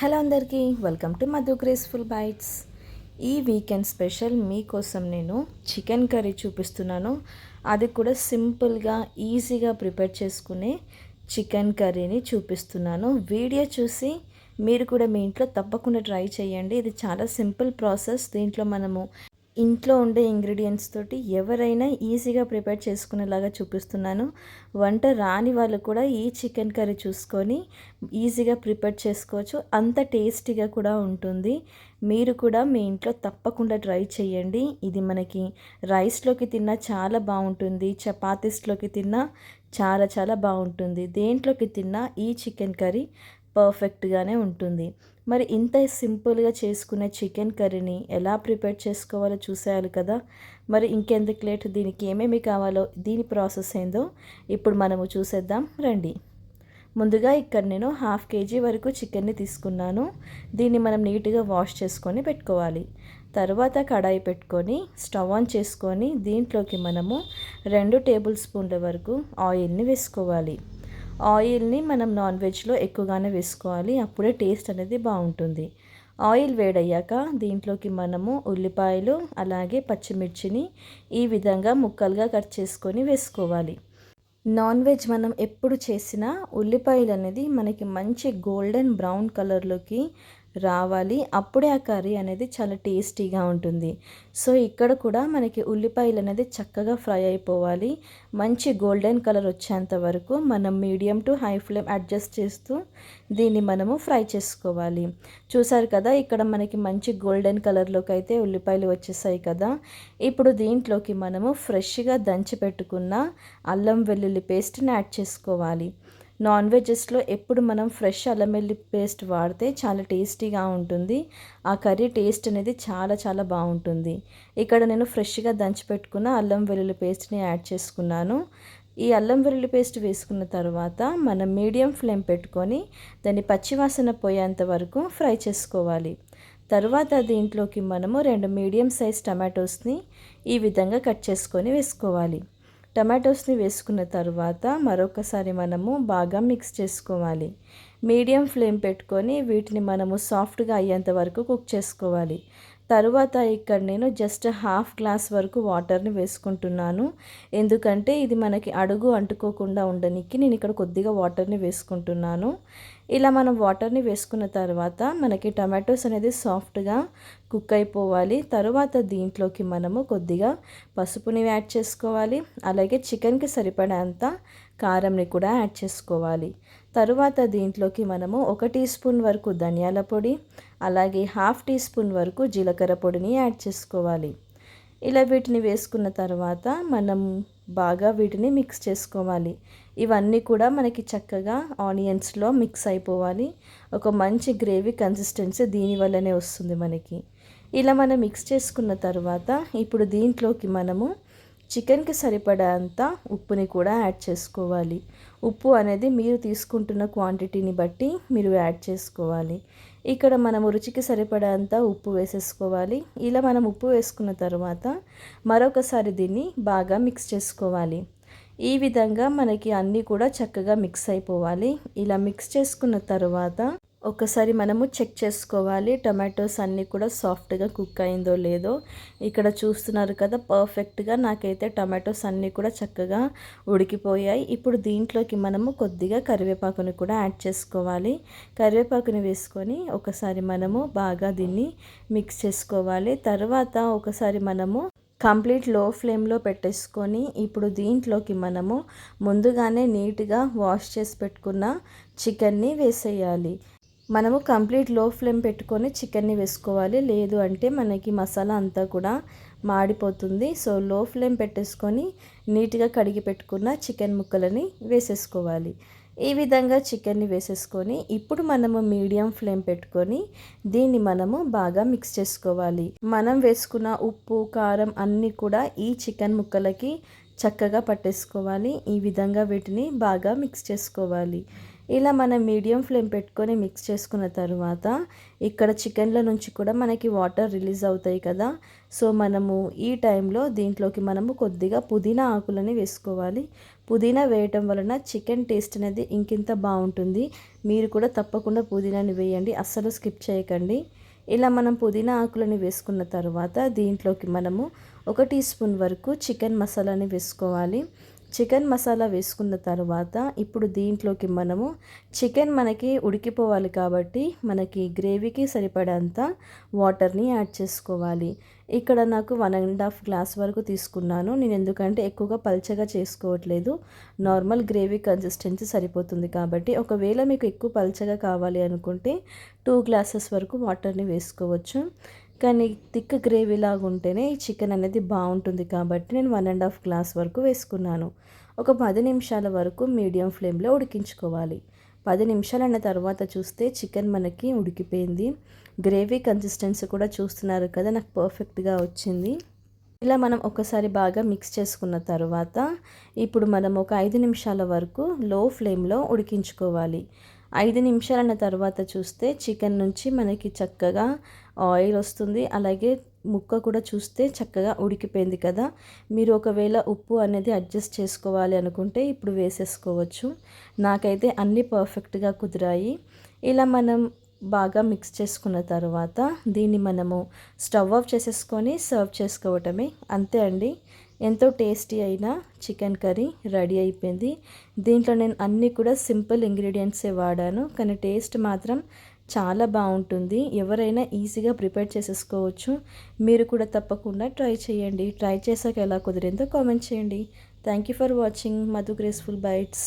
Hello అందరికీ welcome to Madhu graceful bytes. ఈ weekend special మీకోసం నేను చికెన్ కర్రీ చూపిస్తున్నాను. అది కూడా సింపుల్గా ఈజీగా ప్రిపేర్ చేసుకునే చికెన్ కర్రీని చూపిస్తున్నాను. వీడియో చూసి మీరు కూడా మీ ఇంట్లో తప్పకుండా ట్రై చేయండి. ఇది చాలా సింపుల్ ప్రాసెస్. దీంట్లో మనము ఇంట్లో ఉండే ఇంగ్రీడియంట్స్ తోటి ఎవరైనా ఈజీగా ప్రిపేర్ చేసుకునేలాగా చూపిస్తున్నాను. వంట రాని వాళ్ళు కూడా ఈ చికెన్ కర్రీ చూసుకొని ఈజీగా ప్రిపేర్ చేసుకోవచ్చు. అంత టేస్టీగా కూడా ఉంటుంది. మీరు కూడా మీ ఇంట్లో తప్పకుండా ట్రై చేయండి. ఇది మనకి రైస్లోకి తిన్నా చాలా బాగుంటుంది, చపాతీస్లోకి తిన్నా చాలా చాలా బాగుంటుంది. దేంట్లోకి తిన్నా ఈ చికెన్ కర్రీ పర్ఫెక్ట్గానే ఉంటుంది. మరి ఇంత సింపుల్గా చేసుకునే చికెన్ కర్రీని ఎలా ప్రిపేర్ చేసుకోవాలో చూసేయాలి కదా. మరి ఇంకెందుకు లేట్, దీనికి ఏమేమి కావాలో, దీని ప్రాసెస్ ఏందో ఇప్పుడు మనము చూసేద్దాం రండి. ముందుగా ఇక్కడ నేను 1/2 kg వరకు చికెన్ని తీసుకున్నాను. దీన్ని మనం నీట్గా వాష్ చేసుకొని పెట్టుకోవాలి. తర్వాత కడాయి పెట్టుకొని స్టవ్ ఆన్ చేసుకొని దీంట్లోకి మనము 2 టేబుల్ స్పూన్ల వరకు ఆయిల్ని వేసుకోవాలి. ఆయిల్ని మనం నాన్ వెజ్లో ఎక్కువగానే వేసుకోవాలి, అప్పుడే టేస్ట్ అనేది బాగుంటుంది. ఆయిల్ వేడయ్యాక దీంట్లోకి మనము ఉల్లిపాయలు అలాగే పచ్చిమిర్చిని ఈ విధంగా ముక్కలుగా కట్ చేసుకొని వేసుకోవాలి. నాన్ వెజ్ మనం ఎప్పుడు చేసినా ఉల్లిపాయలు అనేది మనకి మంచి గోల్డెన్ బ్రౌన్ కలర్లోకి రావాలి, అప్పుడే ఆ కర్రీ అనేది చాలా టేస్టీగా ఉంటుంది. సో ఇక్కడ కూడా మనకి ఉల్లిపాయలు అనేది చక్కగా ఫ్రై అయిపోవాలి. మంచి గోల్డెన్ కలర్ వచ్చేంత వరకు మనం medium to high flame adjust చేస్తూ దీన్ని మనము ఫ్రై చేసుకోవాలి. చూసారు కదా, ఇక్కడ మనకి మంచి గోల్డెన్ కలర్లోకి అయితే ఉల్లిపాయలు వచ్చేసాయి కదా. ఇప్పుడు దీంట్లోకి మనము ఫ్రెష్గా దంచి పెట్టుకున్న అల్లం వెల్లుల్లి పేస్ట్ని యాడ్ చేసుకోవాలి. నాన్ వెజెస్లో ఎప్పుడు మనం ఫ్రెష్ అల్లం వెల్లుల్లి పేస్ట్ వాడితే చాలా టేస్టీగా ఉంటుంది. ఆ కర్రీ టేస్ట్ అనేది చాలా చాలా బాగుంటుంది. ఇక్కడ నేను ఫ్రెష్గా దంచి పెట్టుకున్న అల్లం వెల్లుల్లి పేస్ట్ని యాడ్ చేసుకున్నాను. ఈ అల్లం వెల్లుల్లి పేస్ట్ వేసుకున్న తర్వాత మనం మీడియం ఫ్లేమ్ పెట్టుకొని దాన్ని పచ్చివాసన పోయేంత వరకు ఫ్రై చేసుకోవాలి. తర్వాత దీంట్లోకి మనము 2 మీడియం సైజ్ టమాటోస్ని ఈ విధంగా కట్ చేసుకొని వేసుకోవాలి. టమాటోస్ని వేసుకున్న తర్వాత మరొకసారి మనము బాగా మిక్స్ చేసుకోవాలి. మీడియం ఫ్లేమ్ పెట్టుకొని వీటిని మనము సాఫ్ట్గా అయ్యేంత వరకు కుక్ చేసుకోవాలి. తరువాత ఇక్కడ నేను జస్ట్ 1/2 గ్లాస్ వరకు వాటర్ని వేసుకుంటున్నాను. ఎందుకంటే ఇది మనకి అడుగు అంటుకోకుండా ఉండడానికి నేను ఇక్కడ కొద్దిగా వాటర్ని వేసుకుంటున్నాను. ఇలా మనం వాటర్ని వేసుకున్న తర్వాత మనకి టమాటోస్ అనేది సాఫ్ట్గా కుక్ అయిపోవాలి. తరువాత దీంట్లోకి మనము కొద్దిగా పసుపుని యాడ్ చేసుకోవాలి. అలాగే చికెన్కి సరిపడేంత కారంని కూడా యాడ్ చేసుకోవాలి. తరువాత దీంట్లోకి మనము 1 టీ స్పూన్ వరకు ధనియాల పొడి అలాగే 1/2 టీ స్పూన్ వరకు జీలకర్ర పొడిని యాడ్ చేసుకోవాలి. ఇలా వీటిని వేసుకున్న తర్వాత మనం బాగా వీటిని మిక్స్ చేసుకోవాలి. ఇవన్నీ కూడా మనకి చక్కగా ఆనియన్స్లో మిక్స్ అయిపోవాలి. ఒక మంచి గ్రేవీ కన్సిస్టెన్సీ దీనివల్లనే వస్తుంది మనకి. ఇలా మనం మిక్స్ చేసుకున్న తర్వాత ఇప్పుడు దీంట్లోకి మనము చికెన్కి సరిపడేంత ఉప్పుని కూడా యాడ్ చేసుకోవాలి. ఉప్పు అనేది మీరు తీసుకుంటున్న క్వాంటిటీని బట్టి మీరు యాడ్ చేసుకోవాలి. ఇక్కడ మనము రుచికి సరిపడేంత ఉప్పు వేసేసుకోవాలి. ఇలా మనం ఉప్పు వేసుకున్న తర్వాత మరొకసారి దీన్ని బాగా మిక్స్ చేసుకోవాలి. ఈ విధంగా మనకి అన్నీ కూడా చక్కగా మిక్స్ అయిపోవాలి. ఇలా మిక్స్ చేసుకున్న తర్వాత ఒకసారి మనము చెక్ చేసుకోవాలి టమాటోస్ అన్నీ కూడా సాఫ్ట్గా కుక్ అయిందో లేదో. ఇక్కడ చూస్తున్నారు కదా, పర్ఫెక్ట్గా నాకైతే టమాటోస్ అన్నీ కూడా చక్కగా ఉడికిపోయాయి. ఇప్పుడు దీంట్లోకి మనము కొద్దిగా కరివేపాకుని కూడా యాడ్ చేసుకోవాలి. కరివేపాకుని వేసుకొని ఒకసారి మనము బాగా దీన్ని మిక్స్ చేసుకోవాలి. తర్వాత ఒకసారి మనము కంప్లీట్ లో ఫ్లేమ్లో పెట్టేసుకొని ఇప్పుడు దీంట్లోకి మనము ముందుగానే నీట్గా వాష్ చేసి పెట్టుకున్న చికెన్ని వేసేయాలి. మనము కంప్లీట్ లో ఫ్లేమ్ పెట్టుకొని చికెన్ని వేసుకోవాలి, లేదు అంటే మనకి మసాలా అంతా కూడా మాడిపోతుంది. సో లో ఫ్లేమ్ పెట్టేసుకొని నీట్గా కడిగి పెట్టుకున్న చికెన్ ముక్కలని వేసేసుకోవాలి. ఈ విధంగా చికెన్ని వేసేసుకొని ఇప్పుడు మనము మీడియం ఫ్లేమ్ పెట్టుకొని దీన్ని మనము బాగా మిక్స్ చేసుకోవాలి. మనం వేసుకున్న ఉప్పు కారం అన్నీ కూడా ఈ చికెన్ ముక్కలకి చక్కగా పట్టేసుకోవాలి. ఈ విధంగా వీటిని బాగా మిక్స్ చేసుకోవాలి. ఇలా మనం మీడియం ఫ్లేమ్ పెట్టుకొని మిక్స్ చేసుకున్న తర్వాత ఇక్కడ చికెన్లో నుంచి కూడా మనకి వాటర్ రిలీజ్ అవుతాయి కదా. సో మనము ఈ టైంలో దీంట్లోకి మనము కొద్దిగా పుదీనా ఆకులని వేసుకోవాలి. పుదీనా వేయటం వలన చికెన్ టేస్ట్ అనేది ఇంకింత బాగుంటుంది. మీరు కూడా తప్పకుండా పుదీనాని వేయండి, అస్సలు స్కిప్ చేయకండి. ఇలా మనం పుదీనా ఆకులని వేసుకున్న తర్వాత దీంట్లోకి మనము 1 టీ స్పూన్ వరకు చికెన్ మసాలాని వేసుకోవాలి. చికెన్ మసాలా వేసుకున్న తర్వాత ఇప్పుడు దీంట్లోకి మనము చికెన్ మనకి ఉడికిపోవాలి కాబట్టి మనకి గ్రేవీకి సరిపడంత వాటర్ని యాడ్ చేసుకోవాలి. ఇక్కడ నాకు 1.5 గ్లాస్ వరకు తీసుకున్నాను నేను, ఎందుకంటే ఎక్కువగా పల్చగా చేసుకోవట్లేదు, నార్మల్ గ్రేవీ కన్సిస్టెన్సీ సరిపోతుంది కాబట్టి. ఒకవేళ మీకు ఎక్కువ పల్చగా కావాలి అనుకుంటే 2 గ్లాసెస్ వరకు వాటర్ని వేసుకోవచ్చు. కానీ థిక్ గ్రేవీ లాగా ఉంటేనే ఈ చికెన్ అనేది బాగుంటుంది కాబట్టి నేను 1.5 గ్లాస్ వరకు వేసుకున్నాను. ఒక 10 నిమిషాల వరకు మీడియం ఫ్లేమ్లో ఉడికించుకోవాలి. 10 నిమిషాలైన తర్వాత చూస్తే చికెన్ మనకి ఉడికిపోయింది. గ్రేవీ కన్సిస్టెన్సీ కూడా చూస్తున్నారు కదా, నాకు పర్ఫెక్ట్గా వచ్చింది. ఇలా మనం ఒకసారి బాగా మిక్స్ చేసుకున్న తర్వాత ఇప్పుడు మనం ఒక 5 నిమిషాల వరకు లో ఫ్లేమ్లో ఉడికించుకోవాలి. 5 నిమిషాలైన తర్వాత చూస్తే చికెన్ నుంచి మనకి చక్కగా ఆయిల్ వస్తుంది, అలాగే ముక్క కూడా చూస్తే చక్కగా ఉడికిపోయింది కదా. మీరు ఒకవేళ ఉప్పు అనేది అడ్జస్ట్ చేసుకోవాలి అనుకుంటే ఇప్పుడు వేసేసుకోవచ్చు. నాకైతే అన్నీ పర్ఫెక్ట్గా కుదిరాయి. ఇలా మనం బాగా మిక్స్ చేసుకున్న తర్వాత దీన్ని మనము స్టవ్ ఆఫ్ చేసేసుకొని సర్వ్ చేసుకోవటమే, అంతే అండి. ఎంతో టేస్టీ అయిన చికెన్ కర్రీ రెడీ అయిపోయింది. దీంట్లో నేను అన్నీ కూడా సింపుల్ ఇంగ్రీడియంట్సే వాడాను, కానీ టేస్ట్ మాత్రం చాలా బాగుంటుంది. ఎవరైనా ఈజీగా ప్రిపేర్ చేసేసుకోవచ్చు. మీరు కూడా తప్పకుండా ట్రై చేయండి. ట్రై చేశాక ఎలా కుదిరిందో కామెంట్ చేయండి. Thank you for watching Madhu graceful bytes.